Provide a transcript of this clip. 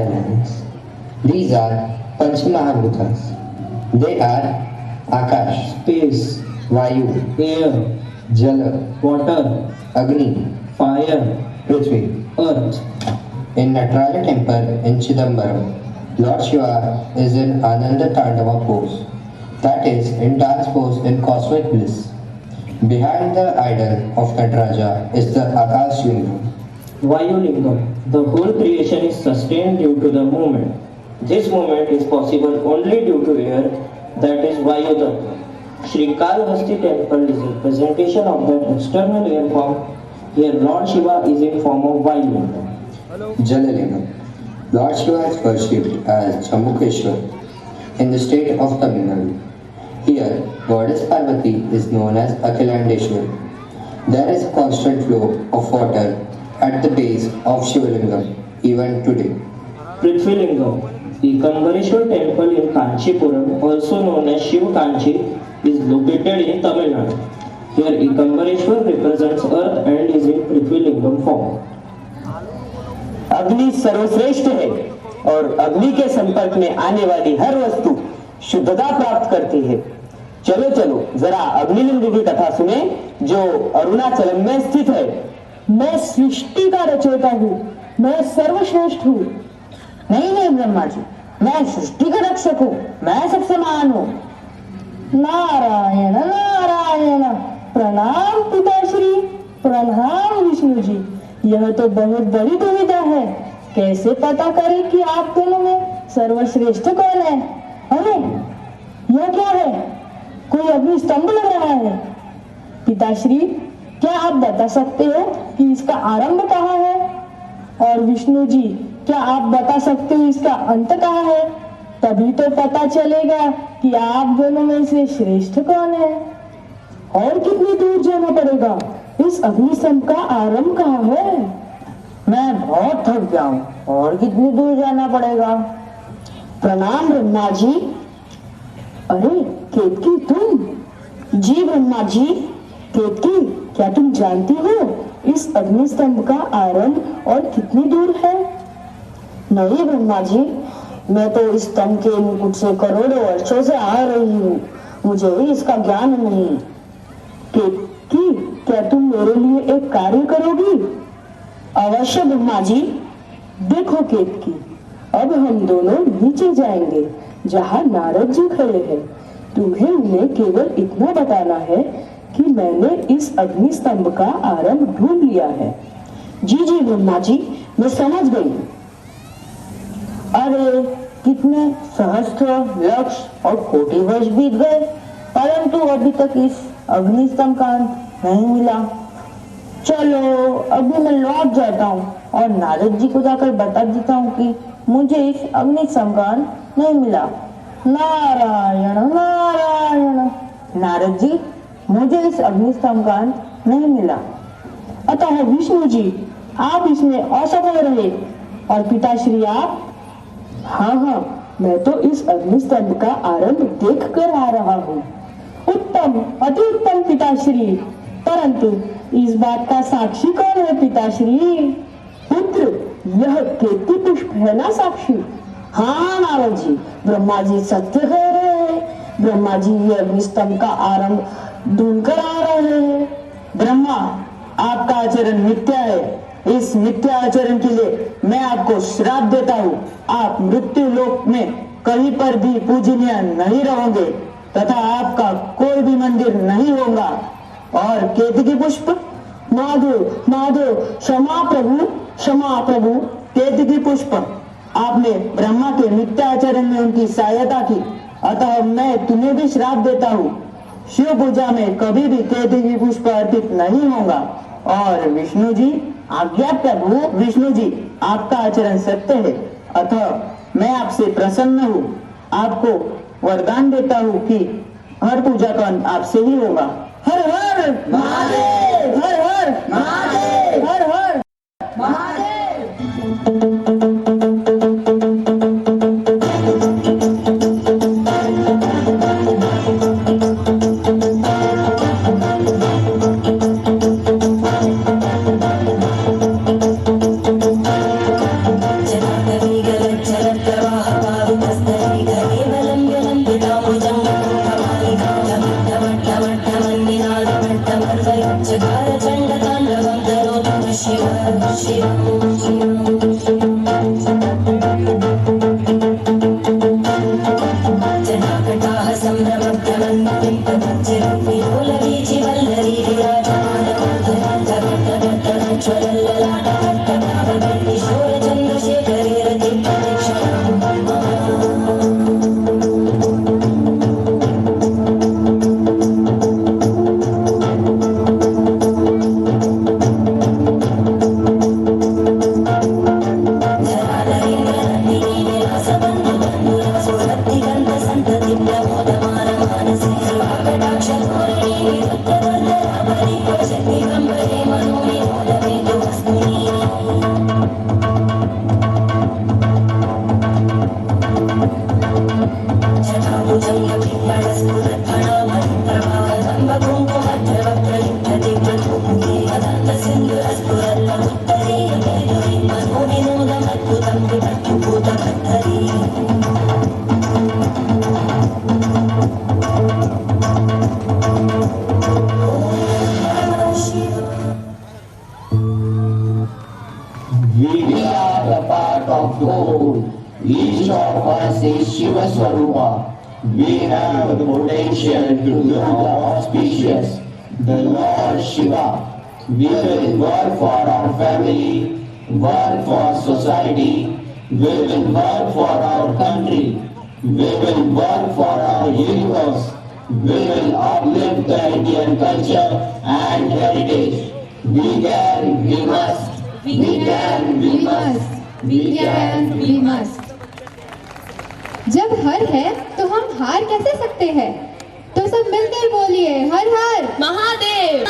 elements. These are Panchamahabhutas. They are Akash, space, Vayu, air, Jala, water, Agni, fire, Prithvi. earth. In Nataraya temple in Chidambaram, Lord Shiva is in Ananda Tandava pose, that is, in dance pose in cosmic bliss. Behind the idol of Nataraja is the Akash Lingam. Vayulingam. The whole creation is sustained due to the movement. This movement is possible only due to air, that is Vayu Tattva. Sri Kalahasti temple is a representation of that external air form. Here Lord Shiva is in form of Vayulingam. Jalalingam. Lord Shiva is worshipped as Jambukeshwar in the state of Tamil Nadu. Here, goddess Parvati is known as Akhilandeshwar. There is a constant flow of water at the base of Shivalingam even today. Prithvilingam. The Kambareshwar temple in Kanchipuram, also known as Shiv Kanchi, is located in Tamil Nadu. Here Kambareshwar represents earth and is in Prithvilingam form. अग्नि सर्वश्रेष्ठ है और अग्नि के संपर्क में आने वाली हर वस्तु शुद्धता प्राप्त करती है। चलो चलो जरा अग्निलिंग की कथा सुने जो अरुणाचल में स्थित है। मैं सृष्टि का रचयिता हूँ, मैं सर्वश्रेष्ठ हूँ। नहीं नहीं ब्रह्मा जी, मैं सृष्टि का रक्षक हूँ, मैं सबसे महान हूँ। नारायण नारायण, प्रणाम पिताश्री, प्रणाम विष्णु जी। यह तो बहुत बड़ी दुविधा है, कैसे पता करें कि आप दोनों में सर्वश्रेष्ठ कौन है? अरे यह क्या है? कोई अग्नि स्तंभ लग रहा है। पिताश्री, क्या आप बता सकते हो कि इसका आरंभ कहाँ है? और विष्णु जी, क्या आप बता सकते हो इसका अंत कहाँ है? तभी तो पता चलेगा कि आप दोनों में से श्रेष्ठ कौन है। और कितनी दूर जाना पड़ेगा? इस अग्निस्तंभ का आरंभ कहाँ है? मैं बहुत थक गया हूँ, और कितनी दूर जाना पड़ेगा? प्रणाम ब्रह्मा जी। अरे केतकी, तुम? जी ब्रह्मा जी। केतकी, क्या तुम जानती हो इस अग्निस्तंभ का आरंभ और कितनी दूर है? नहीं ब्रह्मा जी, मैं तो इस स्तंभ के मुकुट से करोड़ों वर्षों से आ रही हूँ, मुझे इसका ज्ञान नहीं। केतकी, क्या तुम मेरे लिए एक कार्य करोगी? अवश्य ब्रह्मा जी। देखो केतकी, अब हम दोनों नीचे जाएंगे जहाँ नारद जी खड़े हैं। तुम्हें उन्हें केवल इतना बताना है कि मैंने इस अग्नि स्तंभ का आरंभ ढूंढ लिया है। जी जी ब्रह्मा जी, मैं समझ गई। अरे कितने सहस्त्र लक्ष और कोटि वर्ष बीत गए, परंतु अभी तक इस अग्नि स्तंभ का अंत नहीं मिला। चलो अभी मैं लौट जाता हूँ और नारद जी को जाकर बता देता हूँ कि मुझे इस अग्नि स्तंभ का अंत नहीं मिला। नारायण नारायण। नारद जी, मुझे इस अग्नि स्तंभ का अंत नहीं मिला। अतः विष्णु जी, आप इसमें असफल रहे। और पिताश्री आप? हाँ, मैं तो इस अग्नि स्तंभ का आरंभ देख कर आ रहा हूँ। उत्तम, अति उत्तम पिताश्री। परंतु इस बात का साक्षी कौन है पिताश्री? पुत्र, यह केतकी पुष्प है ना साक्षी? हाँ नारद जी, ब्रह्मा जी सत्य कह रहे हैं। ब्रह्मा जी ये अग्निस्तंभ का आरंभ ढूंढ कर आ रहे हैं। ब्रह्मा, आपका आचरण मिथ्या है। इस मिथ्या आचरण के लिए मैं आपको श्राप देता हूँ। आप मृत्यु लोक में कहीं पर भी पूजनीय नहीं रहोगे तथा आपका कोई भी मंदिर नहीं होगा। और केतकी पुष्प? माधो माधो, क्षमा प्रभु, क्षमा प्रभु। केतकी पुष्प, आपने ब्रह्मा के मिथ्या आचरण में उनकी सहायता की, अतः मैं तुम्हें भी श्राप देता हूँ। शिव पूजा में कभी भी केतकी पुष्प अर्पित नहीं होगा। और विष्णु जी, आज्ञा प्रभु। विष्णु जी, आपका आचरण सत्य है, अतः मैं आपसे प्रसन्न हूँ। आपको वरदान देता हूँ कि हर पूजा का अंत आपसे ही होगा। हर हर महादेव, हर हर महादेव, हर हर Mahadev. of gold. Each of us is Shiva Swarupa. We have the potential to do the auspicious, the Lord Shiva. We will work for our family, work for society, we will work for our country, we will work for our universe, we will uplift the Indian culture and heritage. We can, we must, we can, we must, we can, we must. जब हर है तो हम हार कैसे सकते हैं? तो सब मिलकर बोलिए हर हर महादेव।